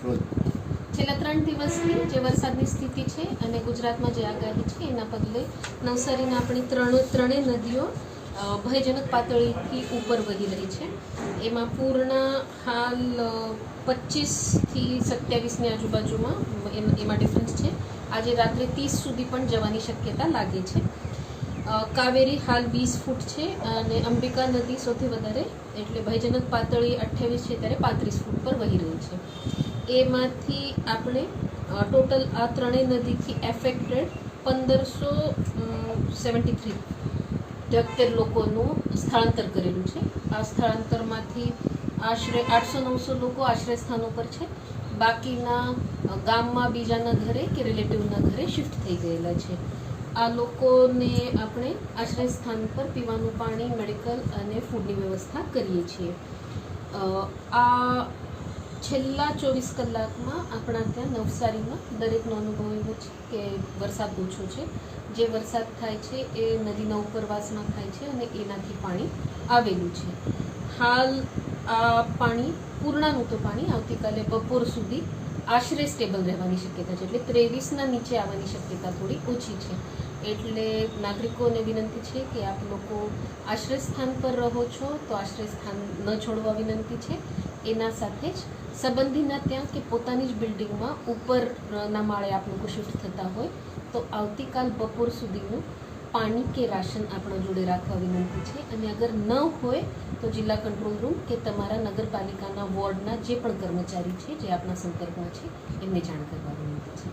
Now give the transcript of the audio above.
છેલ્લા 3 દિવસથી જે વરસાદની સ્થિતિ છે અને ગુજરાતમાં જે આગાહી છે એના પગલે નવસારીના આપણી ત્રણેય નદીઓ ભયજનક પાતળીથી ઉપર વહી રહી છે. એમાં પૂર્ણા હાલ 25થી 27ની આજુબાજુમાં એમાં ડિફરન્સ છે. આજે રાત્રે 30 સુધી પણ જવાની શક્યતા લાગે છે. કાવેરી હાલ 20 ફૂટ છે અને અંબિકા નદી સૌથી વધારે એટલે ભયજનક પાતળી 28 છે ત્યારે 35 ફૂટ પર વહી રહી છે. એમાંથી આપણે ટોટલ આ ત્રણેય નદીથી એફેક્ટેડ 1573 લોકોનું સ્થળાંતર કરેલું છે. આ સ્થળાંતરમાંથી આશરે 800-900 લોકો આશ્રય સ્થાનો પર છે. બાકીના ગામમાં બીજાના ઘરે કે રિલેટિવના ઘરે શિફ્ટ થઈ ગયેલા છે. આ લોકોને આપણે આશ્રય સ્થાન પર પીવાનું પાણી, મેડિકલ અને ફૂડની વ્યવસ્થા કરીએ છીએ. આ છેલ્લા 24 કલાકમાં આપણા ત્યાં નવસારીમાં દરેકનો અનુભવ એવો છે કે વરસાદ ઓછો છે. જે વરસાદ થાય છે એ નદીના ઉપરવાસમાં થાય છે અને એનાથી પાણી આવેલું છે. હાલ આ પાણી પૂર્ણાનું તો પાણી આવતીકાલે બપોર સુધી આશરે સ્ટેબલ રહેવાની શક્યતા છે. એટલે 23ના નીચે આવવાની શક્યતા થોડી ઓછી છે. એટલે નાગરિકોને વિનંતી છે કે આપ લોકો આશ્રય સ્થાન પર રહો છો તો આશ્રય સ્થાન ન છોડવા વિનંતી છે. એના સાથે જ સંબંધીના ત્યાં કે પોતાની જ બિલ્ડિંગમાં ઉપરના માળે આપ લોકો શિફ્ટ થતા હોય તો આવતીકાલ બપોર સુધીનું પાણી કે રાશન આપણા જોડે રાખવા વિનંતી છે. અને અગર ન હોય તો જિલ્લા કંટ્રોલ રૂમ કે તમારા નગરપાલિકાના વોર્ડના જે પણ કર્મચારી છે જે આપણા સંપર્કમાં છે એમને જાણ કરવા વિનંતી છે.